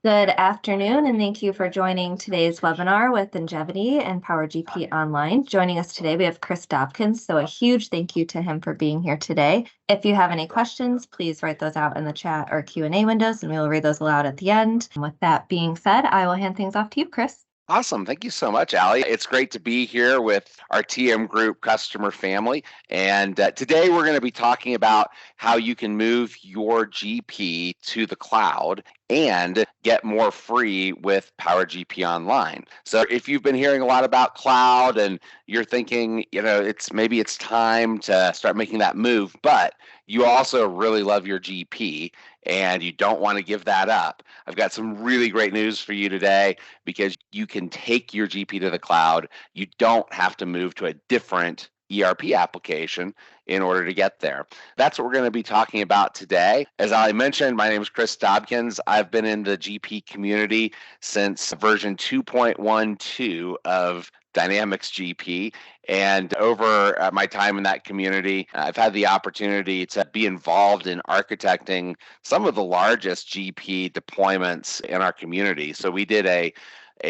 Good afternoon, and thank you for joining today's webinar with Njevity and PowerGP Online. Joining us today, we have Chris Dobkins, so a huge thank you to him for being here today. If you have any questions, please write those out in the chat or Q&A windows, and we will read those aloud at the end. And with that being said, I will hand things off to you, Chris. Awesome. Thank you so much, Allie. It's great to be here with our TM Group customer family. And today we're going to be talking about how you can move your GP to the cloud and get more free with PowerGP Online. So if you've been hearing a lot about cloud and you're thinking, maybe it's time to start making that move, but you also really love your GP and you don't want to give that up, I've got some really great news for you today because you can take your GP to the cloud. You don't have to move to a different ERP application in order to get there. That's what we're going to be talking about today. As I mentioned, my name is Chris Dobkins. I've been in the GP community since version 2.12 of Dynamics GP. And over my time in that community, I've had the opportunity to be involved in architecting some of the largest GP deployments in our community. So we did a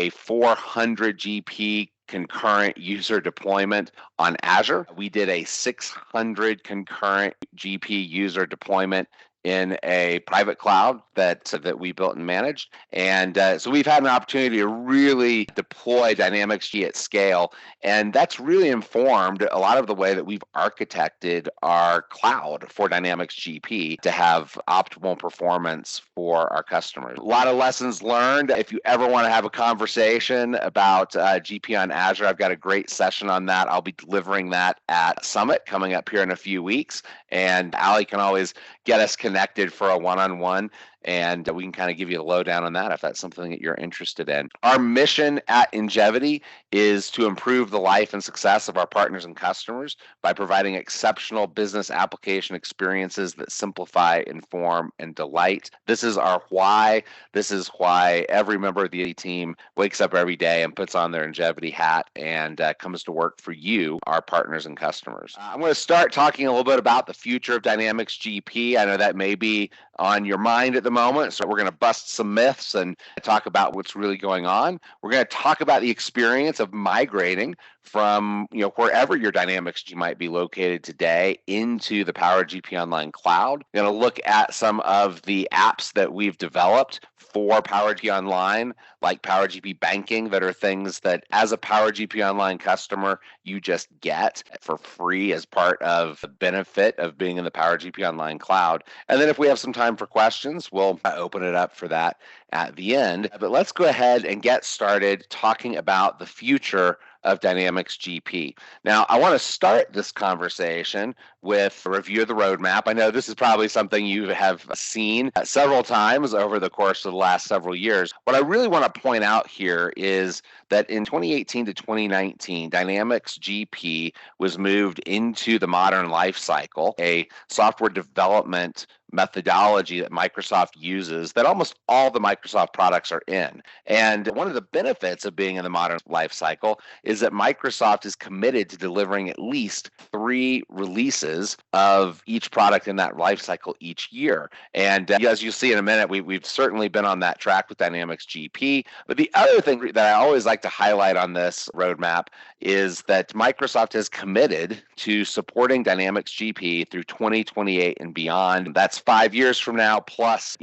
400 GP concurrent user deployment on Azure. We did a 600 concurrent GP user deployment in a private cloud that we built and managed. And so we've had an opportunity to really deploy Dynamics G at scale. And that's really informed a lot of the way that we've architected our cloud for Dynamics GP to have optimal performance for our customers. A lot of lessons learned. If you ever want to have a conversation about GP on Azure, I've got a great session on that. I'll be delivering that at Summit coming up here in a few weeks. And Allie can always get us connected for a one-on-one, and we can kind of give you a lowdown on that if that's something that you're interested in. Our mission at Njevity is to improve the life and success of our partners and customers by providing exceptional business application experiences that simplify, inform, and delight. This is our why. This is why every member of the team wakes up every day and puts on their Njevity hat and comes to work for you, our partners and customers. I'm going to start talking a little bit about the future of Dynamics GP. I know that may be on your mind at the moment, so we're going to bust some myths and talk about what's really going on. We're going to talk about the experience of migrating from wherever your Dynamics G might be located today into the PowerGP Online Cloud. We're going to look at some of the apps that we've developed for PowerGP Online, like PowerGP Banking, that are things that as a PowerGP Online customer, you just get for free as part of the benefit of being in the PowerGP Online Cloud. And then if we have some time for questions, we'll open it up for that at the end. But let's go ahead and get started talking about the future of Dynamics GP. Now, I want to start this conversation with a review of the roadmap. I know this is probably something you have seen several times over the course of the last several years. What I really want to point out here is that in 2018 to 2019, Dynamics GP was moved into the modern life cycle, a software development methodology that Microsoft uses that almost all the Microsoft products are in. And one of the benefits of being in the modern life cycle is that Microsoft is committed to delivering at least 3 releases of each product in that life cycle each year. And as you'll see in a minute, we've certainly been on that track with Dynamics GP. But the other thing that I always like to highlight on this roadmap is that Microsoft has committed to supporting Dynamics GP through 2028 and beyond. That's 5 years from now plus,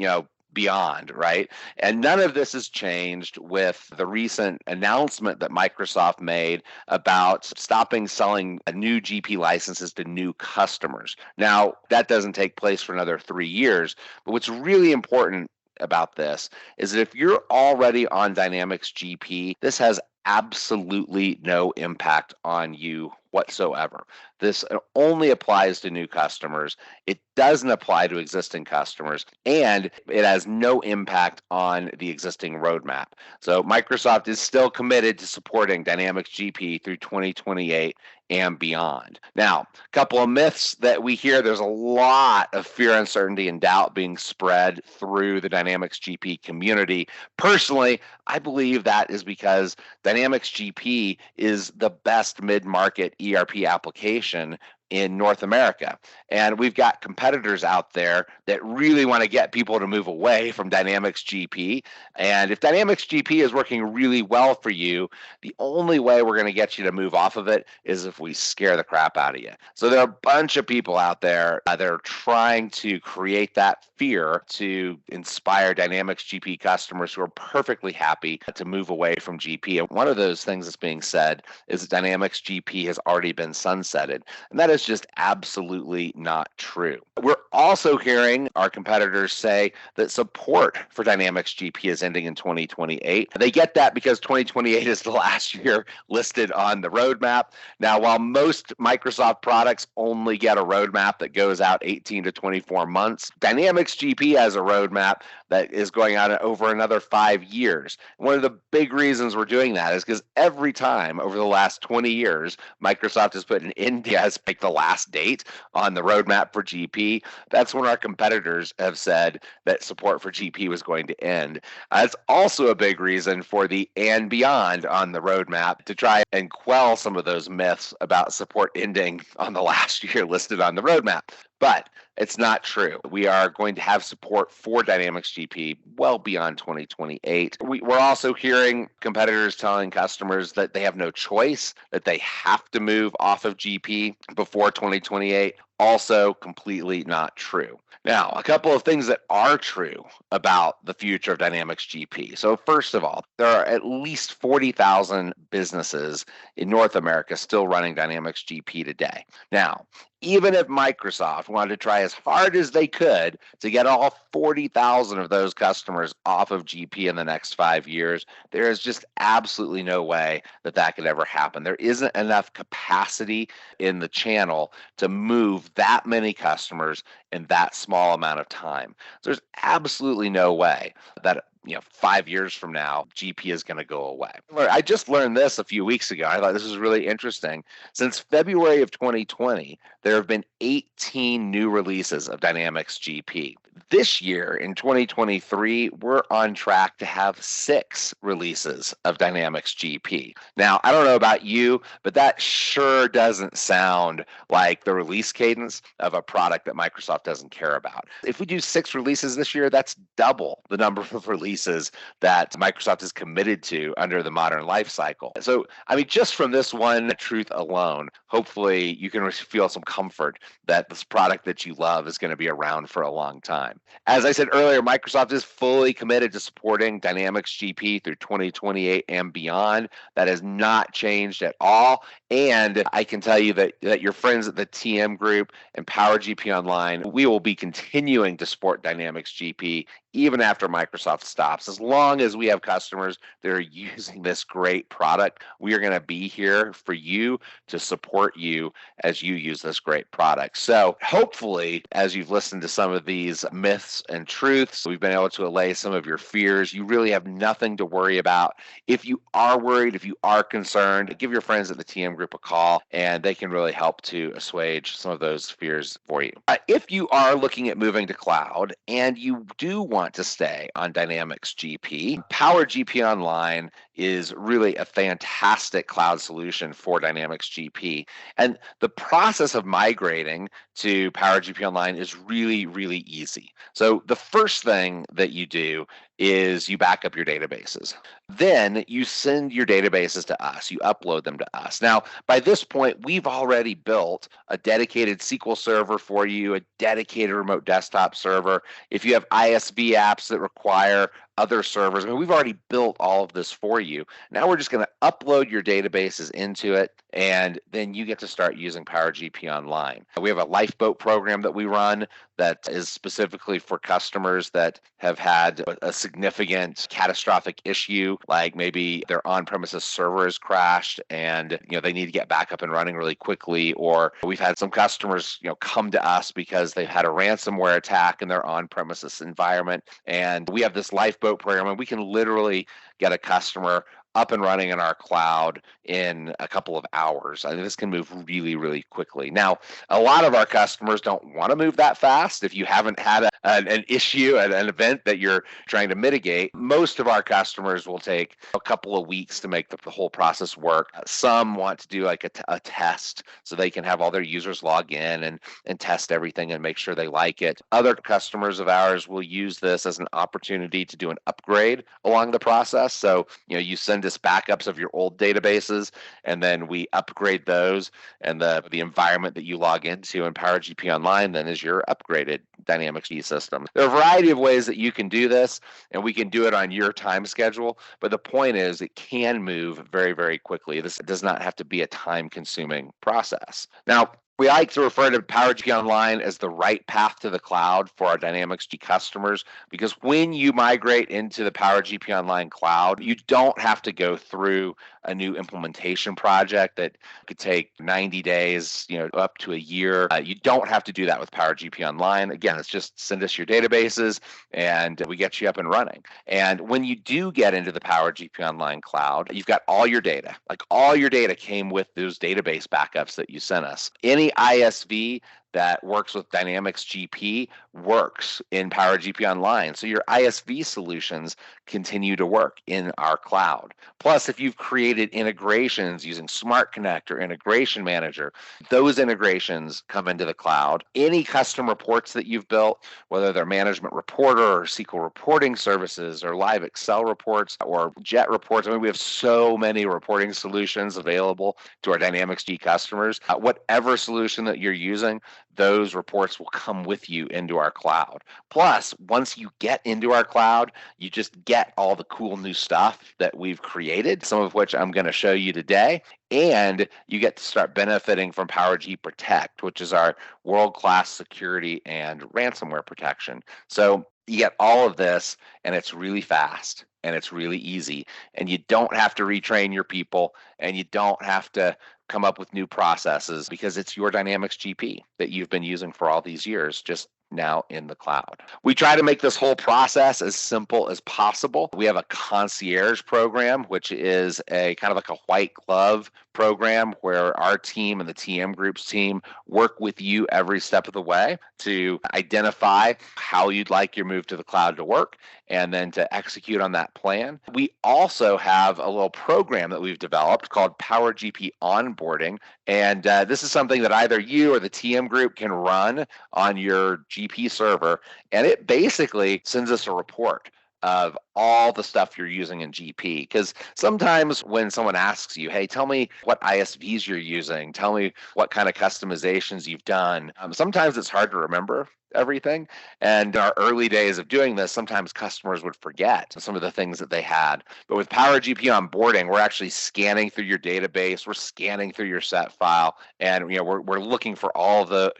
beyond, right? And none of this has changed with the recent announcement that Microsoft made about stopping selling new GP licenses to new customers. Now, that doesn't take place for another 3 years, but what's really important about this is that if you're already on Dynamics GP, this has absolutely no impact on you whatsoever. This only applies to new customers. It doesn't apply to existing customers, and it has no impact on the existing roadmap. So Microsoft is still committed to supporting Dynamics GP through 2028 and beyond. Now, a couple of myths that we hear. There's a lot of fear, uncertainty, and doubt being spread through the Dynamics GP community. Personally, I believe that is because Dynamics GP is the best mid-market ERP application in North America. And we've got competitors out there that really want to get people to move away from Dynamics GP. And if Dynamics GP is working really well for you, the only way we're going to get you to move off of it is if we scare the crap out of you. So there are a bunch of people out there that are trying to create that fear to inspire Dynamics GP customers who are perfectly happy to move away from GP. And one of those things that's being said is that Dynamics GP has already been sunsetted. And that is just absolutely not true. We're also hearing our competitors say that support for Dynamics GP is ending in 2028. They get that because 2028 is the last year listed on the roadmap. Now, while most Microsoft products only get a roadmap that goes out 18 to 24 months, Dynamics GP has a roadmap that is going out over another 5 years. One of the big reasons we're doing that is because every time over the last 20 years, Microsoft has put an end as like the last date on the roadmap for GP. That's when our competitors have said that support for GP was going to end. That's also a big reason for the and beyond on the roadmap to try and quell some of those myths about support ending on the last year listed on the roadmap. But it's not true. We are going to have support for Dynamics GP well beyond 2028. We're also hearing competitors telling customers that they have no choice, that they have to move off of GP before 2028. Also completely not true. Now, a couple of things that are true about the future of Dynamics GP. So first of all, there are at least 40,000 businesses in North America still running Dynamics GP today. Now, even if Microsoft wanted to try as hard as they could to get all 40,000 of those customers off of GP in the next 5 years, there is just absolutely no way that that could ever happen. There isn't enough capacity in the channel to move that many customers in that small amount of time. So there's absolutely no way that 5 years from now, GP is going to go away. I just learned this a few weeks ago. I thought this was really interesting. Since February of 2020, there have been 18 new releases of Dynamics GP. This year, in 2023, we're on track to have 6 releases of Dynamics GP. Now, I don't know about you, but that sure doesn't sound like the release cadence of a product that Microsoft doesn't care about. If we do 6 releases this year, that's double the number of releases that Microsoft is committed to under the modern life cycle. So, just from this one truth alone, hopefully you can feel some comfort that this product that you love is going to be around for a long time. As I said earlier, Microsoft is fully committed to supporting Dynamics GP through 2028 and beyond. That has not changed at all. And I can tell you that your friends at the TM Group and PowerGP Online, we will be continuing to support Dynamics GP even after Microsoft stops. As long as we have customers that are using this great product, we are going to be here for you to support you as you use this great product. So hopefully, as you've listened to some of these myths and truths, we've been able to allay some of your fears. You really have nothing to worry about. If you are worried, if you are concerned, give your friends at the TM Group a call, and they can really help to assuage some of those fears for you. If you are looking at moving to cloud and you do want to stay on Dynamics GP, PowerGP Online is really a fantastic cloud solution for Dynamics GP. And the process of migrating to PowerGP Online is really, really easy. So the first thing that you do is you back up your databases. Then you send your databases to us. You upload them to us. Now, by this point, we've already built a dedicated SQL server for you, a dedicated remote desktop server. If you have ISV apps that require other servers, we've already built all of this for you. Now we're just going to upload your databases into it, and then you get to start using PowerGP Online. We have a lifeboat program that we run that is specifically for customers that have had a significant catastrophic issue, like maybe their on-premises server has crashed and they need to get back up and running really quickly, or we've had some customers come to us because they've had a ransomware attack in their on-premises environment, and we have this lifeboat program, and we can literally get a customer up and running in our cloud in a couple of hours. I mean, this can move really, really quickly. Now, a lot of our customers don't want to move that fast. If you haven't had an issue, an event that you're trying to mitigate, most of our customers will take a couple of weeks to make the whole process work. Some want to do like a test so they can have all their users log in and test everything and make sure they like it. Other customers of ours will use this as an opportunity to do an upgrade along the process. So, you send us backups of your old databases, and then we upgrade those, and the environment that you log into in PowerGP Online then is your upgraded Dynamics G system. There are a variety of ways that you can do this, and we can do it on your time schedule, but the point is it can move very, very quickly. This does not have to be a time-consuming process. Now, we like to refer to PowerGP Online as the right path to the cloud for our Dynamics G customers, because when you migrate into the PowerGP Online cloud, you don't have to go through a new implementation project that could take 90 days, up to a year. You don't have to do that with PowerGP Online. Again, it's just send us your databases and we get you up and running. And when you do get into the PowerGP Online cloud, you've got all your data. Like all your data came with those database backups that you sent us. Any ISV that works with Dynamics GP works in PowerGP Online. So your ISV solutions continue to work in our cloud. Plus, if you've created integrations using Smart Connect or Integration Manager, those integrations come into the cloud. Any custom reports that you've built, whether they're Management Reporter or SQL reporting services or live Excel reports or Jet reports, I mean, we have so many reporting solutions available to our Dynamics G customers. Whatever solution that you're using, those reports will come with you into our cloud. Plus, once you get into our cloud, you just get all the cool new stuff that we've created, some of which I'm going to show you today. And you get to start benefiting from PowerGP Protect, which is our world-class security and ransomware protection. So you get all of this, and it's really fast, and it's really easy, and you don't have to retrain your people, and you don't have to come up with new processes because it's your Dynamics GP that you've been using for all these years, just now in the cloud. We try to make this whole process as simple as possible. We have a concierge program, which is a kind of like a white glove program where our team and the TM Group's team work with you every step of the way to identify how you'd like your move to the cloud to work and then to execute on that plan. We also have a little program that we've developed called PowerGP Onboarding, and this is something that either you or the TM Group can run on your GP server, and it basically sends us a report of all the stuff you're using in GP. Because sometimes when someone asks you, hey, tell me what ISVs you're using, tell me what kind of customizations you've done, sometimes it's hard to remember everything. And in our early days of doing this, sometimes customers would forget some of the things that they had. But with PowerGP Onboarding, we're actually scanning through your database, we're scanning through your set file, and we're looking for all the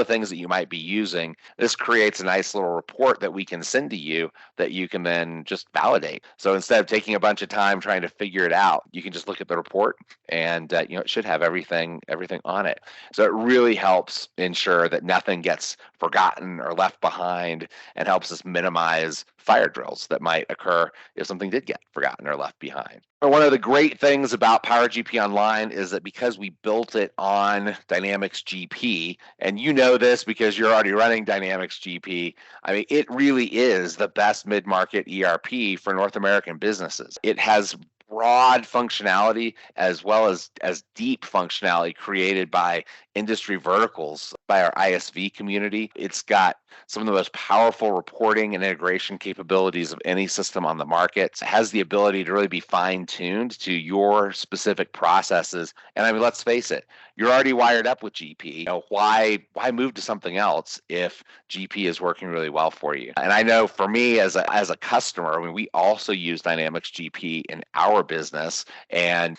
things that you might be using. This creates a nice little report that we can send to you that you can then just validate. So instead of taking a bunch of time trying to figure it out, you can just look at the report and it should have everything on it. So it really helps ensure that nothing gets forgotten or left behind, and helps us minimize fire drills that might occur if something did get forgotten or left behind. One of the great things about PowerGP Online is that because we built it on Dynamics GP, and you know this because you're already running Dynamics GP, I mean, it really is the best mid-market ERP for North American businesses. It has broad functionality as well as deep functionality created by industry verticals, by our ISV community. It's got some of the most powerful reporting and integration capabilities of any system on the market. It has the ability to really be fine-tuned to your specific processes. And I mean, let's face it, you're already wired up with GP. Why move to something else if GP is working really well for you? And I know for me as a customer, I mean, we also use Dynamics GP in our business, and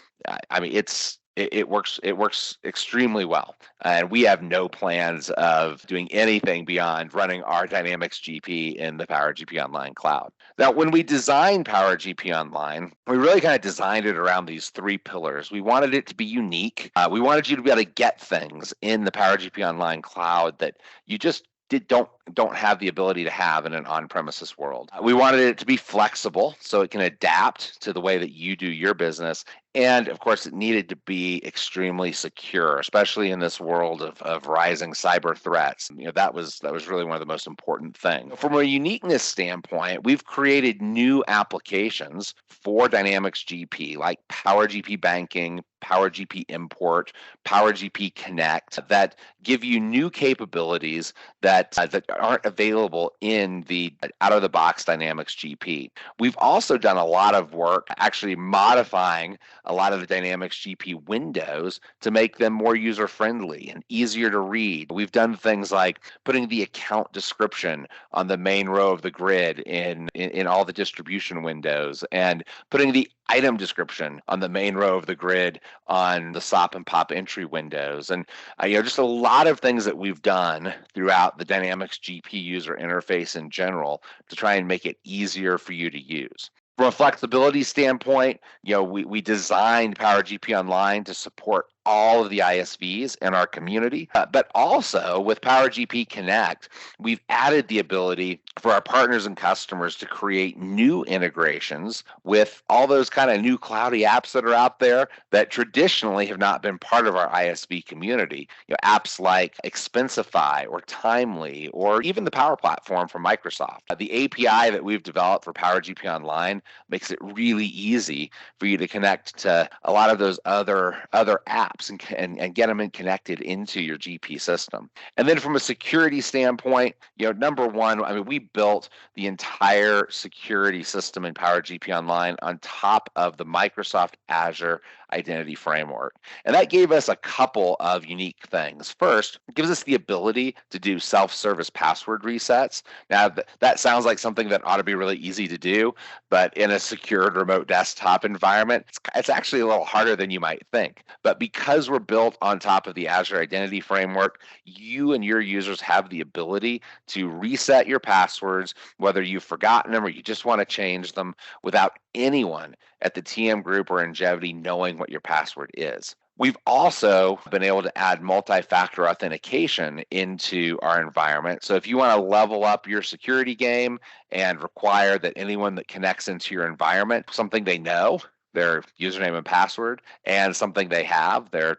I mean, it works extremely well, and we have no plans of doing anything beyond running our Dynamics GP in the PowerGP Online cloud. Now, when we designed PowerGP Online, we really kind of designed it around these three pillars. We wanted it to be unique. We wanted you to be able to get things in the PowerGP Online cloud that you just don't don't have the ability to have in an on-premises world. We wanted it to be flexible so it can adapt to the way that you do your business. And of course, it needed to be extremely secure, especially in this world of rising cyber threats. That was really one of the most important things. From a uniqueness standpoint, we've created new applications for Dynamics GP, like PowerGP Banking, PowerGP Import, PowerGP Connect, that give you new capabilities that aren't available in the out-of-the-box Dynamics GP. We've also done a lot of work actually modifying a lot of the Dynamics GP windows to make them more user-friendly and easier to read. We've done things like putting the account description on the main row of the grid in all the distribution windows, and putting the item description on the main row of the grid on the SOP and POP entry windows. And just a lot of things that we've done throughout the Dynamics GP user interface in general to try and make it easier for you to use. From a flexibility standpoint, we designed PowerGP Online to support all of the ISVs in our community, but also with PowerGP Connect, we've added the ability for our partners and customers to create new integrations with all those kind of new cloudy apps that are out there that traditionally have not been part of our ISV community. Apps like Expensify or Timely, or even the Power Platform from Microsoft. The API that we've developed for PowerGP Online makes it really easy for you to connect to a lot of those other apps and get them connected into your GP system. And then from a security standpoint, number one, we built the entire security system in PowerGP Online on top of the Microsoft Azure Identity Framework. And that gave us a couple of unique things. First, it gives us the ability to do self-service password resets. Now, that sounds like something that ought to be really easy to do, but in a secured remote desktop environment, it's actually a little harder than you might think. But because we're built on top of the Azure Identity Framework, you and your users have the ability to reset your passwords, whether you've forgotten them or you just want to change them, without anyone at the TM Group or Njevity knowing what your password is. We've also been able to add multi-factor authentication into our environment. So if you want to level up your security game and require that anyone that connects into your environment, something they know, their username and password, and something they have, their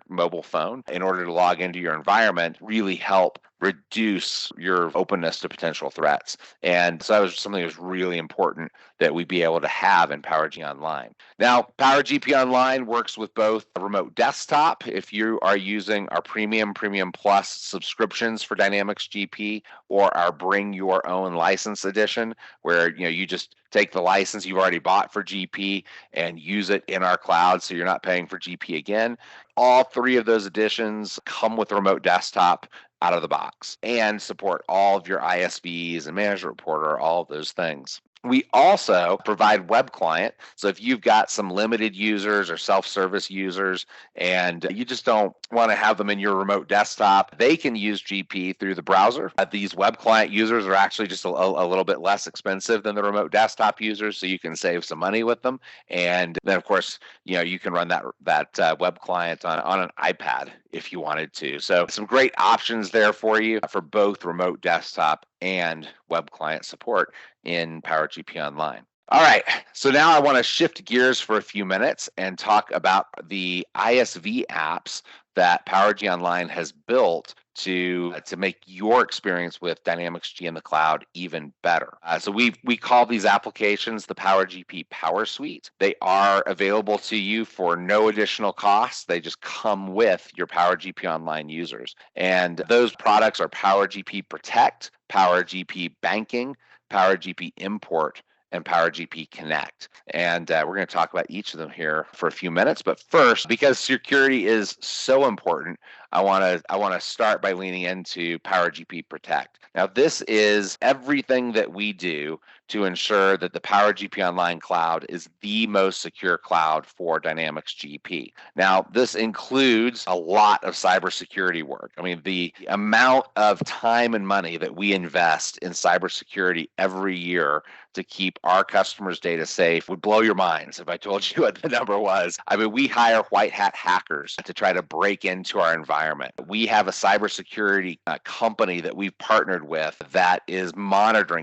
mobile phone, in order to log into your environment, really help reduce your openness to potential threats. And so that was something that was really important that we be able to have in PowerGP Online. Now, PowerGP Online works with both a remote desktop, if you are using our Premium Plus subscriptions for Dynamics GP, or our Bring Your Own License edition, where you just take the license you've already bought for GP and use it in our cloud so you're not paying for GP again. All three of those editions come with a remote desktop out of the box and support all of your ISVs and Management Reporter, all of those things. We also provide web client. So if you've got some limited users or self-service users and you just don't want to have them in your remote desktop, they can use GP through the browser. These web client users are actually just a little bit less expensive than the remote desktop users, so you can save some money with them. And then, of course, you can run that web client on an iPad if you wanted to. So some great options there for you for both remote desktop and web client support in PowerGP Online. All right, so now I want to shift gears for a few minutes and talk about the ISV apps that PowerGP Online has built to make your experience with Dynamics G in the cloud even better. So we call these applications the PowerGP PowerSuite. They are available to you for no additional cost. They just come with your PowerGP Online users. And those products are PowerGP Protect, PowerGP Banking, PowerGP Import, and PowerGP Connect. And we're going to talk about each of them here for a few minutes. But first, because security is so important, I want to start by leaning into PowerGP Protect. Now, this is everything that we do to ensure that the PowerGP Online cloud is the most secure cloud for Dynamics GP. Now, this includes a lot of cybersecurity work. I mean, the amount of time and money that we invest in cybersecurity every year to keep our customers' data safe would blow your minds if I told you what the number was. I mean, we hire white hat hackers to try to break into our environment environment. We have a cybersecurity company that we've partnered with that is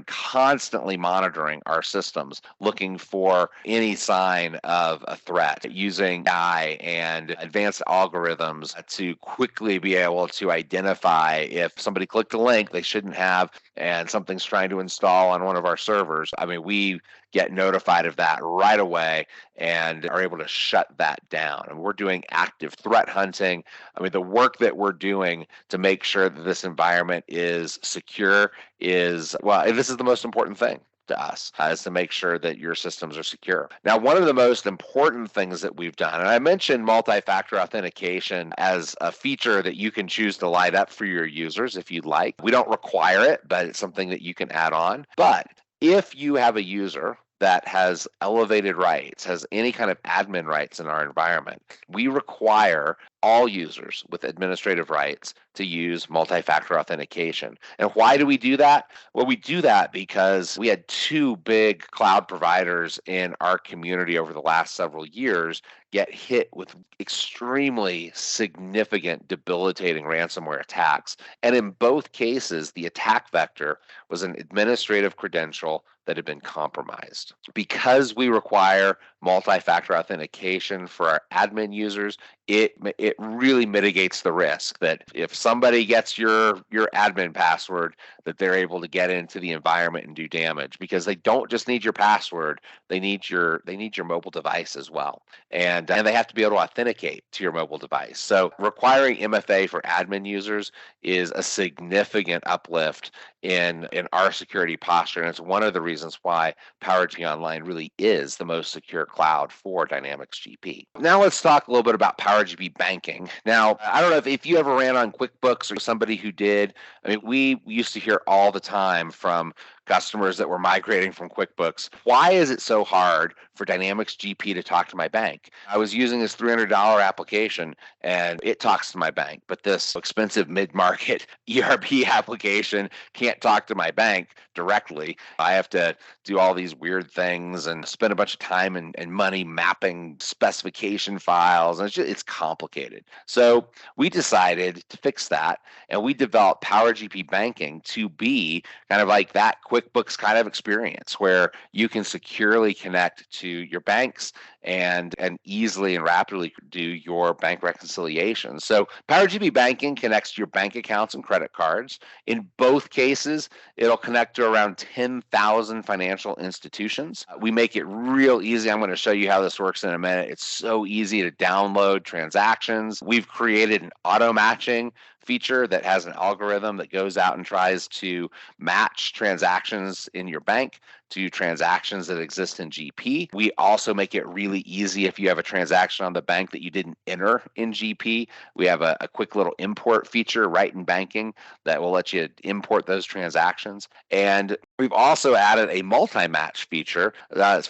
constantly monitoring our systems, looking for any sign of a threat, using AI and advanced algorithms to quickly be able to identify if somebody clicked a link they shouldn't have and something's trying to install on one of our servers. I mean, we get notified of that right away and are able to shut that down. And we're doing active threat hunting. I mean, the work that we're doing to make sure that this environment is secure is, well, this is the most important thing to us, is to make sure that your systems are secure. Now, one of the most important things that we've done, and I mentioned multi-factor authentication as a feature that you can choose to light up for your users if you'd like. We don't require it, but it's something that you can add on. But if you have a user that has elevated rights, has any kind of admin rights in our environment, we require all users with administrative rights to use multi-factor authentication. And why do we do that? Well, we do that because we had two big cloud providers in our community over the last several years get hit with extremely significant, debilitating ransomware attacks. And in both cases, the attack vector was an administrative credential that had been compromised. Because we require multi-factor authentication for our admin users, it really mitigates the risk that if somebody gets your admin password, that they're able to get into the environment and do damage, because they don't just need your password, they need your mobile device as well. And they have to be able to authenticate to your mobile device. So requiring MFA for admin users is a significant uplift in our security posture, and it's one of the reasons why PowerGP Online really is the most secure cloud for Dynamics GP. Now let's talk a little bit about PowerGP Banking. Now, I don't know if you ever ran on QuickBooks or somebody who did. I mean, we used to hear all the time from customers that were migrating from QuickBooks, why is it so hard for Dynamics GP to talk to my bank? I was using this $300 application and it talks to my bank, but this expensive mid-market ERP application can't talk to my bank directly. I have to do all these weird things and spend a bunch of time and money mapping specification files, and it's complicated. So we decided to fix that, and we developed PowerGP Banking to be kind of like that QuickBooks kind of experience where you can securely connect to your banks and easily and rapidly do your bank reconciliation. So PowerGP Banking connects to your bank accounts and credit cards. In both cases, it'll connect to around 10,000 financial institutions. We make it real easy. I'm going to show you how this works in a minute. It's so easy to download transactions. We've created an auto matching feature that has an algorithm that goes out and tries to match transactions in your bank to transactions that exist in GP. We also make it really easy if you have a transaction on the bank that you didn't enter in GP. We have a quick little import feature right in banking that will let you import those transactions. And we've also added a multi-match feature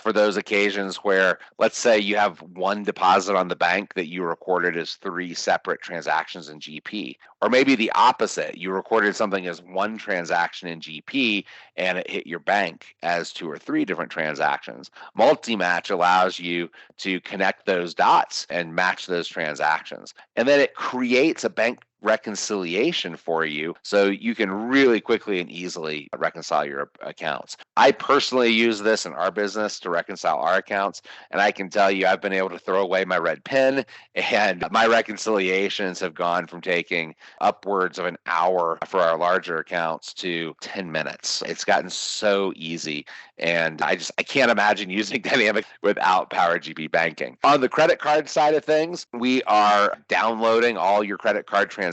for those occasions where, let's say you have one deposit on the bank that you recorded as 3 separate transactions in GP. Or maybe the opposite, you recorded something as 1 transaction in GP and it hit your bank as 2 or 3 different transactions. Multi-match allows you to connect those dots and match those transactions. And then it creates a bank reconciliation for you so you can really quickly and easily reconcile your accounts. I personally use this in our business to reconcile our accounts, and I can tell you I've been able to throw away my red pen, and my reconciliations have gone from taking upwards of an hour for our larger accounts to 10 minutes. It's gotten so easy, and I can't imagine using Dynamics without PowerGP Banking. On the credit card side of things, we are downloading all your credit card transactions.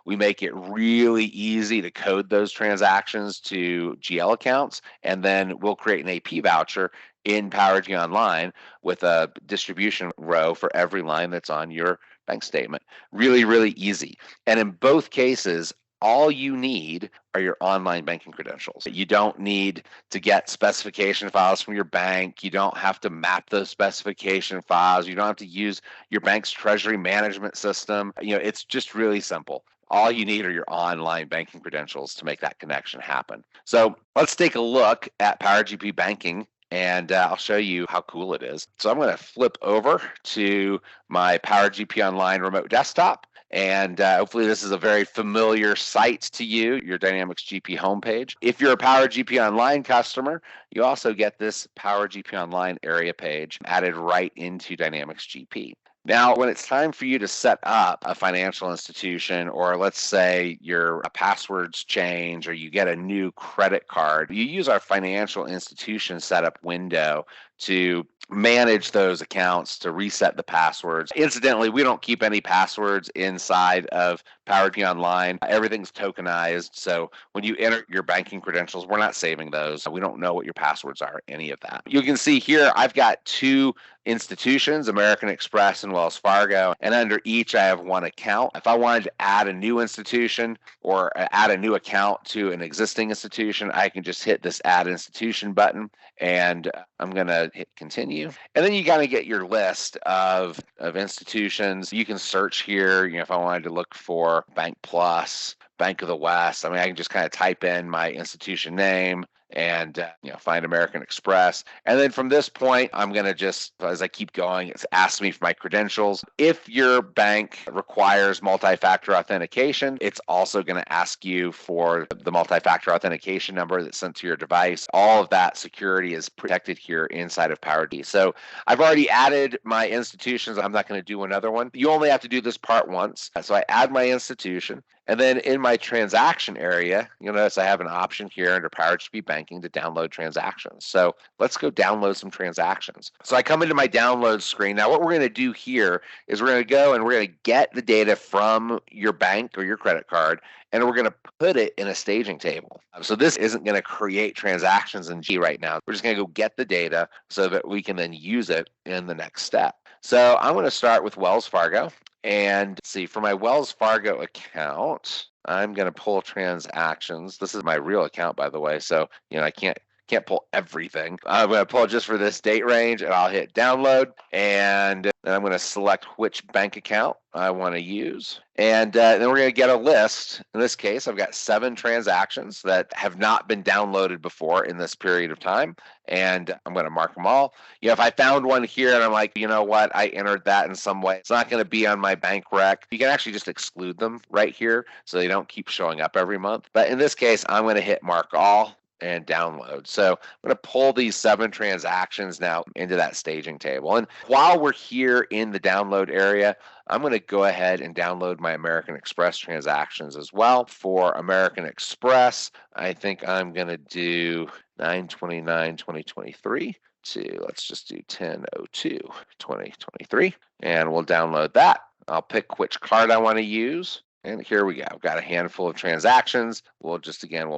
We make it really easy to code those transactions to GL accounts, and then we'll create an AP voucher in PowerGP Online with a distribution row for every line that's on your bank statement. Really, really easy. And in both cases, all you need are your online banking credentials. You don't need to get specification files from your bank. You don't have to map those specification files. You don't have to use your bank's treasury management system. It's just really simple. All you need are your online banking credentials to make that connection happen. So let's take a look at PowerGP Banking, and I'll show you how cool it is. So I'm going to flip over to my PowerGP Online remote desktop. And hopefully this is a very familiar site to you, your Dynamics GP homepage. If you're a PowerGP Online customer, you also get this PowerGP Online area page added right into Dynamics GP. Now, when it's time for you to set up a financial institution, or let's say your passwords change or you get a new credit card, you use our financial institution setup window to manage those accounts, to reset the passwords. Incidentally, we don't keep any passwords inside of PowerGP Online. Everything's tokenized. So when you enter your banking credentials, we're not saving those. We don't know what your passwords are, any of that. You can see here, I've got two institutions, American Express and Wells Fargo, and under each I have one account. If I wanted to add a new institution or add a new account to an existing institution, I can just hit this add institution button, and I'm going to hit continue. And then you got to get your list of institutions. You can search here, if I wanted to look for Bank Plus, Bank of the West. I mean, I can just kind of type in my institution name and find American Express. And then from this point, I'm going to just, as I keep going, it's asked me for my credentials. If your bank requires multi-factor authentication, it's also going to ask you for the multi-factor authentication number that's sent to your device. All of that security is protected here inside of PowerGP. So I've already added my institutions. I'm not going to do another one. You only have to do this part once. So I add my institution. And then in my transaction area, you'll notice I have an option here under PowerGP Banking to download transactions. So let's go download some transactions. So I come into my download screen. Now what we're going to do here is we're going to go and we're going to get the data from your bank or your credit card, and we're going to put it in a staging table. So this isn't going to create transactions in G right now. We're just going to go get the data so that we can then use it in the next step. So I'm going to start with Wells Fargo. And see, for my Wells Fargo account, I'm going to pull transactions. This is my real account, by the way, so I can't pull everything. I'm going to pull just for this date range, and I'll hit download, and then I'm going to select which bank account I want to use. And then we're going to get a list. In this case, I've got 7 transactions that have not been downloaded before in this period of time, and I'm going to mark them all. If I found one here and I'm like, you know what, I entered that in some way, it's not going to be on my bank rec. You can actually just exclude them right here so they don't keep showing up every month. But in this case, I'm going to hit mark all and download. So I'm going to pull these 7 transactions now into that staging table. And while we're here in the download area, I'm going to go ahead and download my American Express transactions as well. For American Express, I think I'm going to do 9/29/2023 to, let's just do 10/02/2023, and we'll download that. I'll pick which card I want to use. And here we go. I've got a handful of transactions. We'll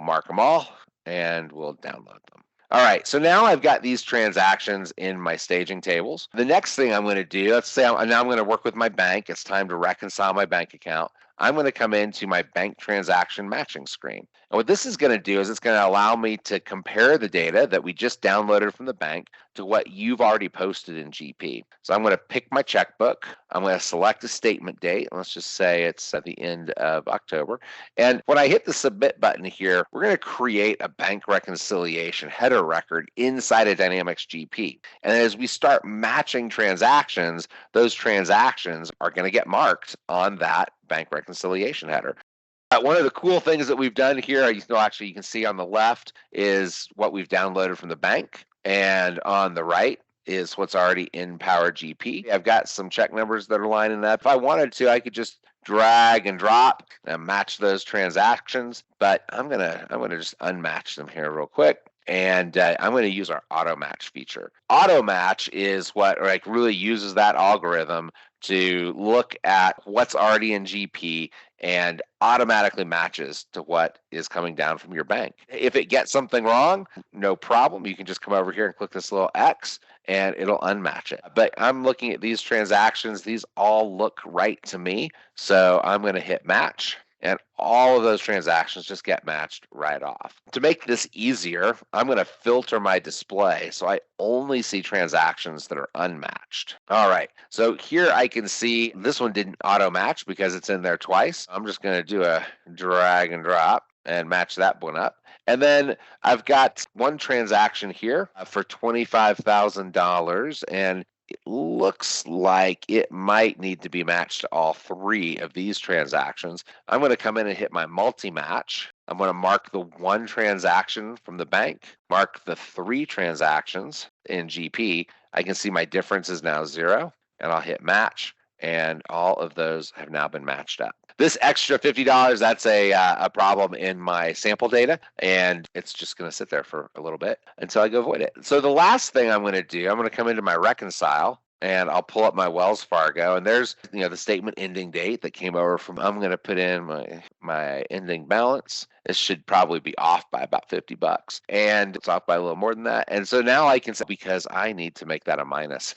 mark them all, and we'll download them. All right, so now I've got these transactions in my staging tables. The next thing I'm going to do, let's say I'm going to work with my bank. It's time to reconcile my bank account. I'm going to come into my bank transaction matching screen. And what this is going to do is it's going to allow me to compare the data that we just downloaded from the bank to what you've already posted in GP. So I'm going to pick my checkbook. I'm going to select a statement date. Let's just say it's at the end of October. And when I hit the submit button here, we're going to create a bank reconciliation header record inside of Dynamics GP. And as we start matching transactions, those transactions are going to get marked on that bank reconciliation header. One of the cool things that we've done here, you can see on the left is what we've downloaded from the bank, and on the right is what's already in PowerGP. I've got some check numbers that are lining up. If I wanted to, I could just drag and drop and match those transactions, but I'm gonna just unmatch them here real quick. And I'm going to use our auto match feature. Auto match is what really uses that algorithm to look at what's already in GP and automatically matches to what is coming down from your bank. If it gets something wrong, no problem. You can just come over here and click this little X and it'll unmatch it. But I'm looking at these transactions. These all look right to me. So I'm going to hit match. And all of those transactions just get matched right off. To make this easier, I'm going to filter my display so I only see transactions that are unmatched. All right, so here I can see this one didn't auto match because it's in there twice. I'm just going to do a drag and drop and match that one up. And then I've got one transaction here for $25,000, and it looks like it might need to be matched to all three of these transactions. I'm going to come in and hit my multi-match. I'm going to mark the one transaction from the bank, mark the three transactions in GP. I can see my difference is now 0, and I'll hit match, and all of those have now been matched up. This extra $50, that's a problem in my sample data, and it's just going to sit there for a little bit until I go void it. So the last thing I'm going to do, I'm going to come into my reconcile, and I'll pull up my Wells Fargo, and there's the statement ending date that came over from. I'm going to put in my ending balance. This should probably be off by about $50, and it's off by a little more than that. And so now I can say, because I need to make that a minus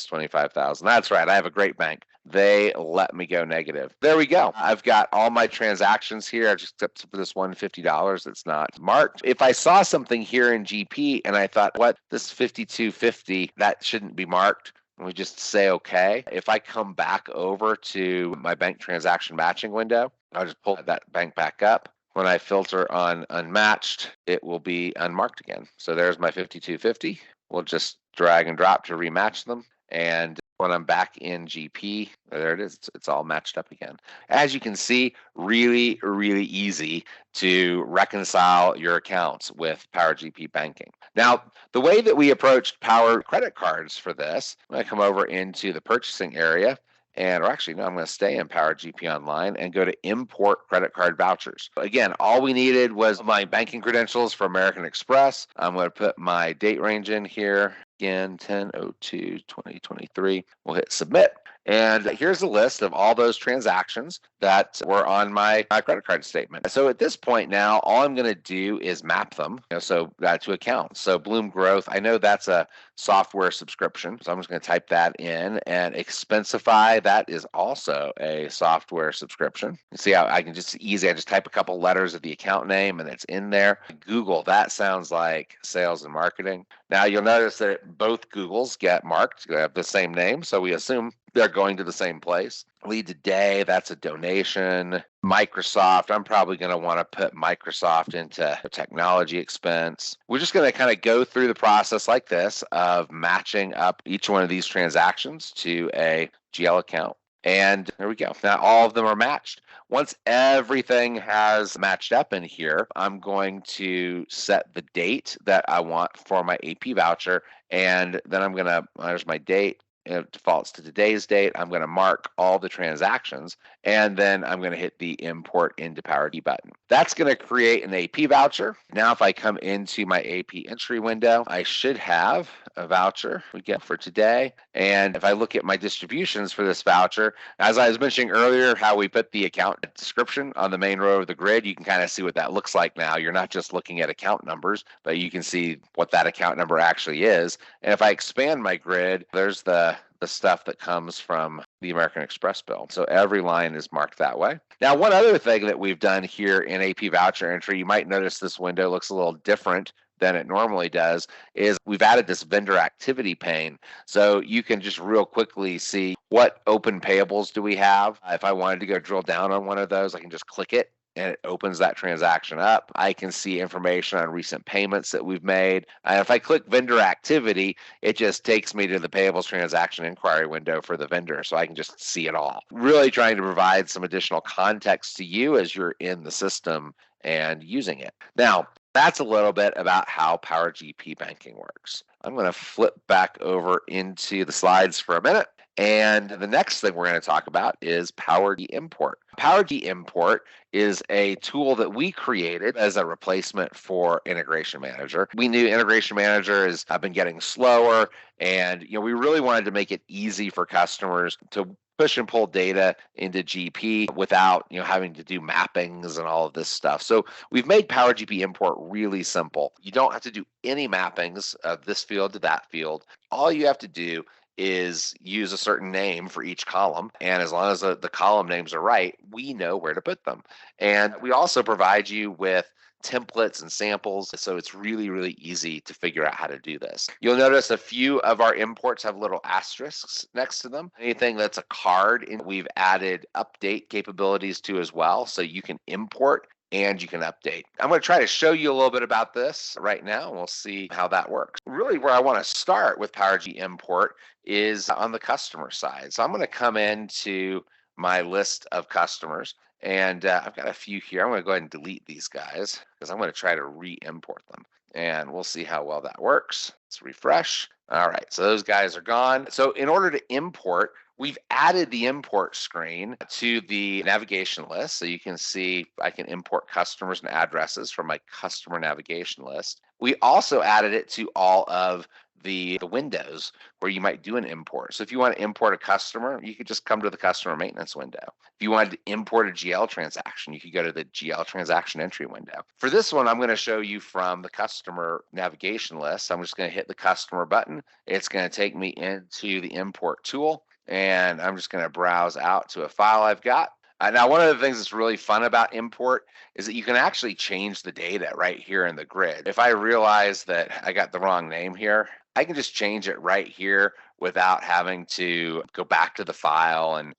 25,000. That's right. I have a great bank. They let me go negative. There we go. I've got all my transactions here, except for this $150 that's not marked. If I saw something here in GP and I thought, what, this 5250, that shouldn't be marked, we just say okay. If I come back over to my bank transaction matching window, I'll just pull that bank back up. When I filter on unmatched, it will be unmarked again. So there's my 5250. We'll just drag and drop to rematch them. And when I'm back in GP, there it is. It's all matched up again. As you can see, really, really easy to reconcile your accounts with PowerGP Banking. Now, the way that we approached Power credit cards for this, I'm going to come over into the purchasing area. And or actually, no, I'm going to stay in PowerGP Online and go to import credit card vouchers. Again, all we needed was my banking credentials for American Express. I'm going to put my date range in here. Again, 10/02/2023. We'll hit submit. And here's a list of all those transactions that were on my credit card statement. So at this point now, all I'm going to do is map them, so to accounts. So Bloom Growth, I know that's a software subscription, so I'm just going to type that in. And Expensify, that is also a software subscription. You see how I can just I just type a couple letters of the account name and it's in there. Google, that sounds like sales and marketing. Now you'll notice that both Googles get marked. They have the same name, so we assume they're going to the same place. Lead today, that's a donation. Microsoft, I'm probably going to want to put Microsoft into technology expense. We're just going to kind of go through the process like this of matching up each one of these transactions to a GL account. And there we go. Now all of them are matched. Once everything has matched up in here, I'm going to set the date that I want for my AP voucher. And then I'm going to, there's my date. It defaults to today's date. I'm going to mark all the transactions, and then I'm going to hit the import into PowerGP button. That's going to create an AP voucher. Now, if I come into my AP entry window, I should have a voucher we get for today. And if I look at my distributions for this voucher, as I was mentioning earlier, how we put the account description on the main row of the grid, you can kind of see what that looks like now. You're not just looking at account numbers, but you can see what that account number actually is. And if I expand my grid, there's the stuff that comes from the American Express bill. So every line is marked that way. Now, one other thing that we've done here in AP voucher entry, you might notice this window looks a little different than it normally does, is we've added this vendor activity pane. So you can just real quickly see what open payables do we have. If I wanted to go drill down on one of those, I can just click it and it opens that transaction up. I can see information on recent payments that we've made. And if I click vendor activity, it just takes me to the payables transaction inquiry window for the vendor, so I can just see it all. Really trying to provide some additional context to you as you're in the system and using it. Now, that's a little bit about how PowerGP Banking works. I'm going to flip back over into the slides for a minute. And the next thing we're going to talk about is PowerGP Import. PowerGP Import is a tool that we created as a replacement for Integration Manager. We knew Integration Manager has been getting slower, and we really wanted to make it easy for customers to push and pull data into GP without having to do mappings and all of this stuff. So we've made PowerGP Import really simple. You don't have to do any mappings of this field to that field. All you have to do is use a certain name for each column, and as long as the column names are right, we know where to put them. And we also provide you with templates and samples, so it's really, really easy to figure out how to do this. You'll notice a few of our imports have little asterisks next to them. Anything that's a card, we've added update capabilities to as well, so you can import and you can update. I'm going to try to show you a little bit about this right now, and we'll see how that works. Really, where I want to start with PowerGP import is on the customer side. So I'm going to come into my list of customers, and I've got a few here. I'm going to go ahead and delete these guys because I'm going to try to re-import them, and we'll see how well that works. Let's refresh. All right, so those guys are gone. So in order to import, we've added the import screen to the navigation list. So you can see I can import customers and addresses from my customer navigation list. We also added it to all of the windows where you might do an import. So if you want to import a customer, you could just come to the customer maintenance window. If you wanted to import a GL transaction, you could go to the GL transaction entry window. For this one, I'm going to show you from the customer navigation list. I'm just going to hit the customer button. It's going to take me into the import tool, and I'm just going to browse out to a file I've got. Now, one of the things that's really fun about import is that you can actually change the data right here in the grid. If I realize that I got the wrong name here, I can just change it right here without having to go back to the file and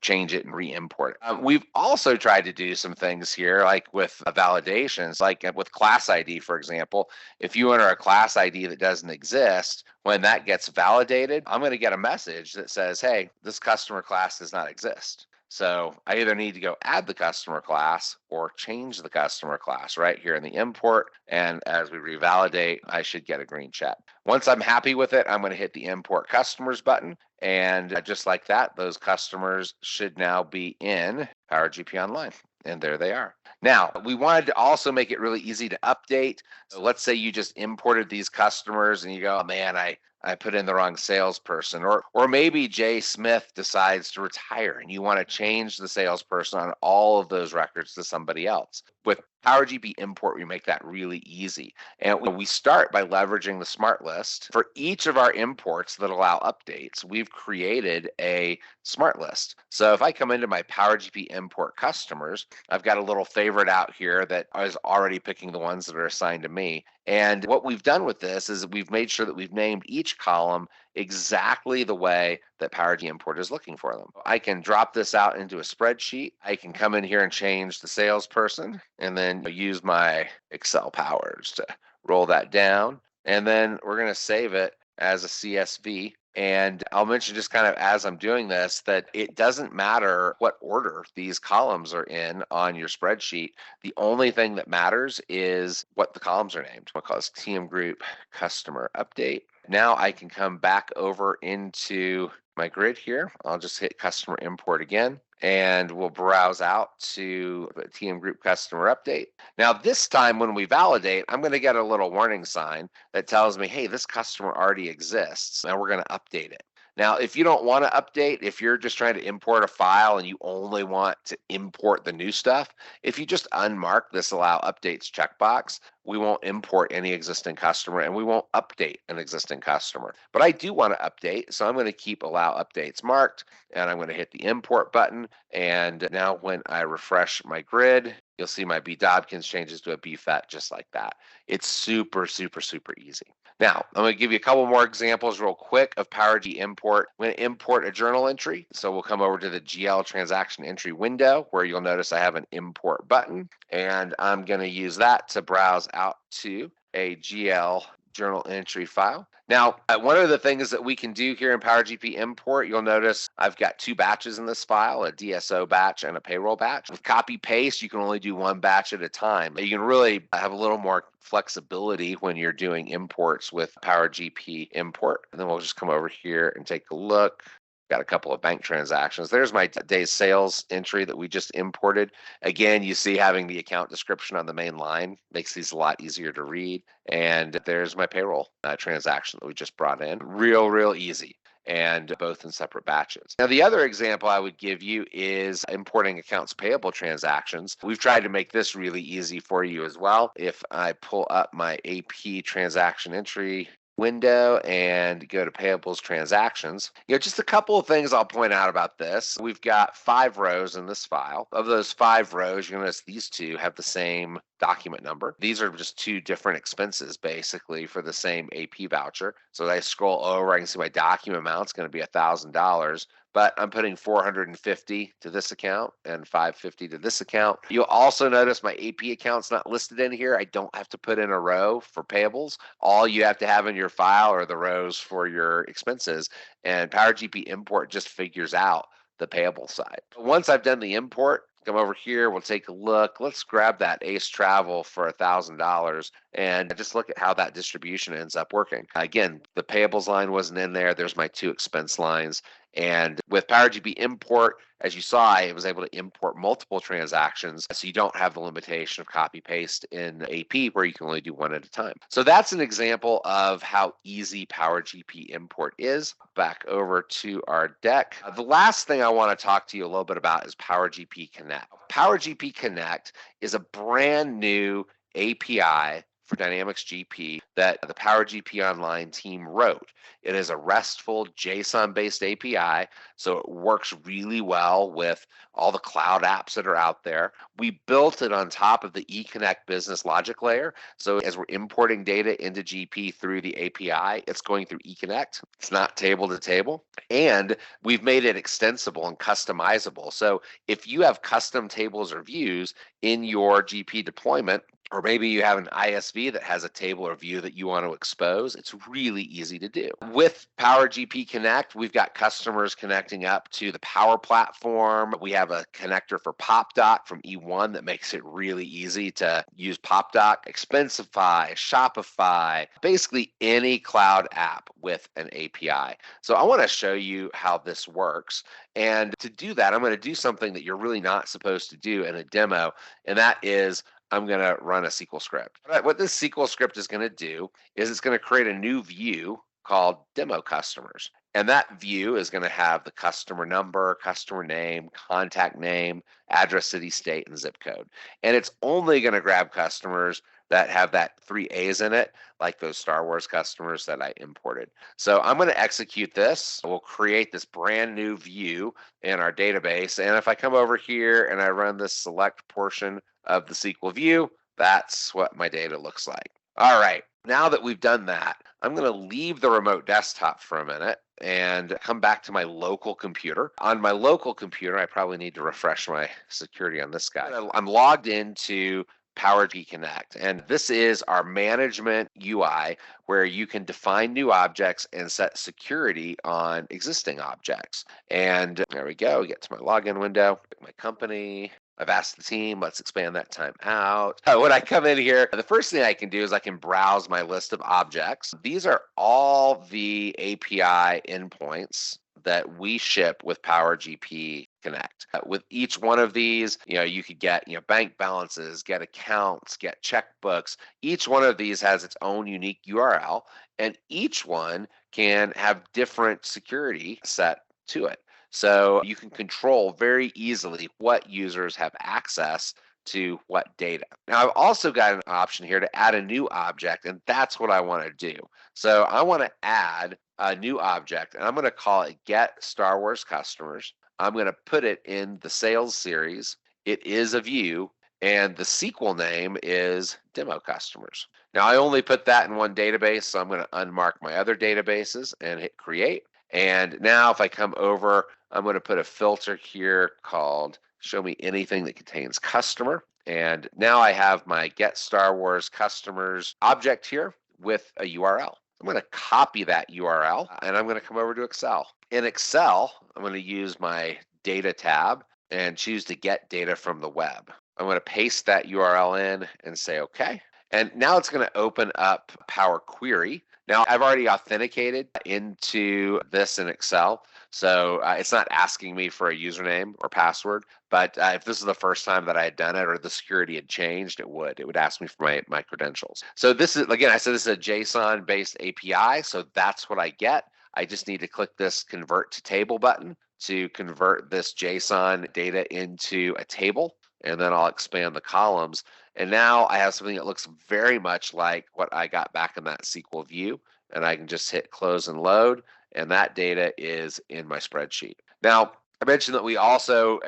change it and re-import it. We've also tried to do some things here, like with validations, like with class ID, for example. If you enter a class ID that doesn't exist, when that gets validated, I'm going to get a message that says, hey, this customer class does not exist. So I either need to go add the customer class or change the customer class right here in the import. And as we revalidate, I should get a green check. Once I'm happy with it, I'm going to hit the import customers button. And just like that, those customers should now be in PowerGP Online. And there they are. Now, we wanted to also make it really easy to update. So let's say you just imported these customers and you go, oh, man, I put in the wrong salesperson, or maybe Jay Smith decides to retire and you want to change the salesperson on all of those records to somebody else. With PowerGP import, we make that really easy. And we start by leveraging the smart list. For each of our imports that allow updates, we've created a smart list. So if I come into my PowerGP import customers, I've got a little favorite out here that is already picking the ones that are assigned to me. And what we've done with this is we've made sure that we've named each column exactly the way that PowerGP import is looking for them. I can drop this out into a spreadsheet. I can come in here and change the salesperson and then use my Excel powers to roll that down. And then we're going to save it as a CSV. And I'll mention just kind of as I'm doing this that it doesn't matter what order these columns are in on your spreadsheet. The only thing that matters is what the columns are named. I'll call this TM Group Customer Update. Now I can come back over into my grid here. I'll just hit Customer Import again, and we'll browse out to the TM Group Customer Update. Now this time when we validate, I'm going to get a little warning sign that tells me, hey, this customer already exists. Now we're going to update it. Now, if you don't want to update, if you're just trying to import a file and you only want to import the new stuff, if you just unmark this Allow Updates checkbox, we won't import any existing customer and we won't update an existing customer. But I do want to update, so I'm going to keep Allow Updates marked, and I'm going to hit the Import button. And now when I refresh my grid, you'll see my B. Dobkins changes to a BFET just like that. It's super, super, super easy. Now, I'm going to give you a couple more examples real quick of PowerGP import. I'm going to import a journal entry. So we'll come over to the GL transaction entry window where you'll notice I have an import button, and I'm going to use that to browse out to a GL journal entry file. Now, one of the things that we can do here in PowerGP import, you'll notice I've got two batches in this file, a DSO batch and a payroll batch. With copy paste, you can only do one batch at a time. You can really have a little more flexibility when you're doing imports with PowerGP import. And then we'll just come over here and take a look. Got a couple of bank transactions. There's my day's sales entry that we just imported. Again, you see having the account description on the main line makes these a lot easier to read. And there's my payroll transaction that we just brought in. Real easy, and both in separate batches. Now, the other example I would give you is importing accounts payable transactions. We've tried to make this really easy for you as well. If I pull up my AP transaction entry window and go to payables transactions, just a couple of things I'll point out about this. We've got 5 rows in this file. Of those 5 rows, you're going to notice these 2 have the same document number. These are just 2 different expenses basically for the same AP voucher. So as I scroll over, I can see my document amount is going to be $1,000, but I'm putting 450 to this account and 550 to this account. You'll also notice my AP account's not listed in here. I don't have to put in a row for payables. All you have to have in your file are the rows for your expenses, and PowerGP import just figures out the payable side. Once I've done the import, come over here, we'll take a look. Let's grab that Ace Travel for $1,000 and just look at how that distribution ends up working. Again, the payables line wasn't in there. There's my two expense lines. And with PowerGP import, as you saw, I was able to import multiple transactions, so you don't have the limitation of copy paste in AP where you can only do one at a time. So that's an example of how easy PowerGP import is. Back over to our deck. The last thing I want to talk to you a little bit about is PowerGP Connect. PowerGP Connect is a brand new API for Dynamics GP that the PowerGP Online team wrote. It is a RESTful JSON-based API, so it works really well with all the cloud apps that are out there. We built it on top of the eConnect business logic layer, so as we're importing data into GP through the API, it's going through eConnect. It's not table to table, and we've made it extensible and customizable. So if you have custom tables or views in your GP deployment, or maybe you have an ISV that has a table or view that you want to expose, it's really easy to do. With PowerGP Connect, we've got customers connecting up to the Power Platform. We have a connector for PopDoc from E1 that makes it really easy to use PopDoc, Expensify, Shopify, basically any cloud app with an API. So I want to show you how this works. And to do that, I'm going to do something that you're really not supposed to do in a demo, and that is I'm going to run a SQL script. What this SQL script is going to do is it's going to create a new view called Demo Customers. And that view is going to have the customer number, customer name, contact name, address, city, state, and zip code. And it's only going to grab customers that have that 3 A's in it, like those Star Wars customers that I imported. So I'm going to execute this. We'll create this brand new view in our database. And if I come over here and I run this select portion of the SQL view, that's what my data looks like. All right, now that we've done that, I'm going to leave the remote desktop for a minute and come back to my local computer. On my local computer, I probably need to refresh my security on this guy. I'm logged into PowerGP Connect, and this is our management UI where you can define new objects and set security on existing objects. And there we go, we get to my login window, pick my company. I've asked the team, let's expand that time out. When I come in here, the first thing I can do is I can browse my list of objects. These are all the API endpoints that we ship with PowerGP Connect. With each one of these, you could get, bank balances, get accounts, get checkbooks. Each one of these has its own unique URL, and each one can have different security set to it. So you can control very easily what users have access to what data. Now, I've also got an option here to add a new object, and that's what I want to do. So I want to add a new object, and I'm going to call it Get Star Wars Customers. I'm going to put it in the sales series. It is a view, and the SQL name is Demo Customers. Now, I only put that in one database, so I'm going to unmark my other databases and hit Create. And now if I come over, I'm going to put a filter here called Show Me Anything That Contains Customer. And now I have my Get Star Wars Customers object here with a URL. I'm going to copy that URL and I'm going to come over to Excel. In Excel, I'm going to use my Data tab and choose to get data from the web. I'm going to paste that URL in and say OK. And now it's going to open up Power Query. Now, I've already authenticated into this in Excel, so it's not asking me for a username or password, but if this is the first time that I had done it or the security had changed, it would ask me for my credentials. So this is, again, I said this is a JSON-based API, so that's what I get. I just need to click this Convert to Table button to convert this JSON data into a table, and then I'll expand the columns. And now I have something that looks very much like what I got back in that SQL view, and I can just hit close and load, and that data is in my spreadsheet. Now, I mentioned that we also,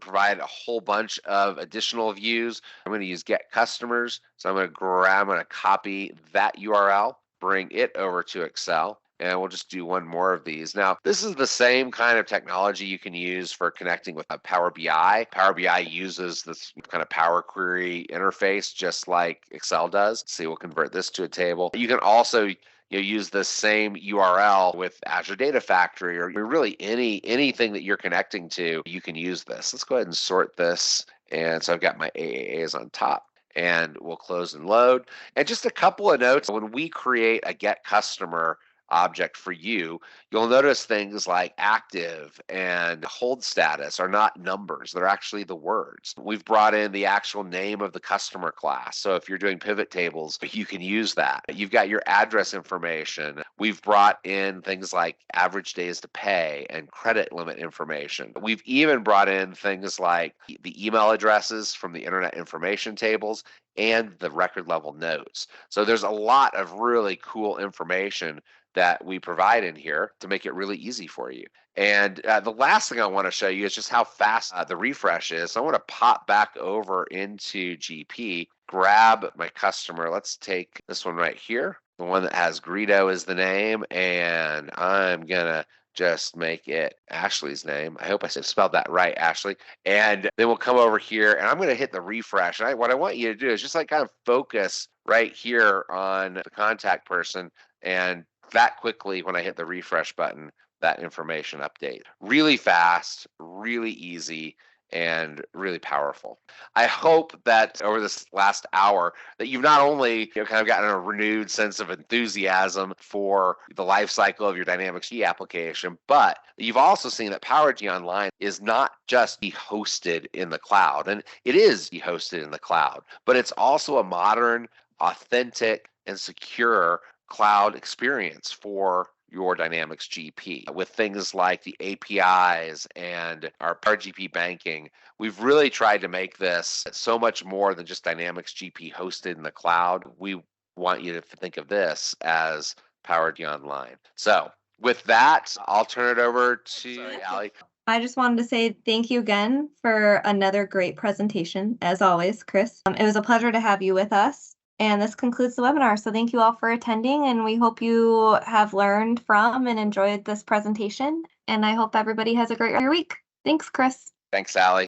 provide a whole bunch of additional views. I'm going to use Get Customers, so I'm going to copy that URL, bring it over to Excel, And we'll just do one more of these. Now, this is the same kind of technology you can use for connecting with a Power BI. Power BI uses this kind of Power Query interface just like Excel does. See, we'll convert this to a table. You can also use the same URL with Azure Data Factory, or really anything that you're connecting to, you can use this. Let's go ahead and sort this. And so I've got my AAAs on top. And we'll close and load. And just a couple of notes, when we create a get customer object for you, you'll notice things like active and hold status are not numbers. They're actually the words. We've brought in the actual name of the customer class. So if you're doing pivot tables, you can use that. You've got your address information. We've brought in things like average days to pay and credit limit information. We've even brought in things like the email addresses from the Internet Information Tables and the record level notes. So there's a lot of really cool information that we provide in here to make it really easy for you. And the last thing I want to show you is just how fast the refresh is. So I want to pop back over into GP, grab my customer. Let's take this one right here, the one that has Greedo as the name, and I'm gonna just make it Ashley's name. I hope I spelled that right, Ashley. And then we'll come over here and I'm going to hit the refresh. And what I want you to do is just like kind of focus right here on the contact person, and that quickly, when I hit the refresh button, that information update. Really fast, really easy, and really powerful. I hope that over this last hour that you've not only kind of gotten a renewed sense of enthusiasm for the life cycle of your Dynamics G application, but you've also seen that PowerGP Online is not just be hosted in the cloud, and it is be hosted in the cloud, but it's also a modern, authentic, and secure cloud experience for your Dynamics GP with things like the APIs and our PowerGP banking. We've really tried to make this so much more than just Dynamics GP hosted in the cloud. We want you to think of this as PowerGP Online. So with that, I'll turn it over to Allie. I just wanted to say thank you again for another great presentation, as always, Chris. It was a pleasure to have you with us. And this concludes the webinar. So thank you all for attending, and we hope you have learned from and enjoyed this presentation. And I hope everybody has a great week. Thanks, Chris. Thanks, Allie.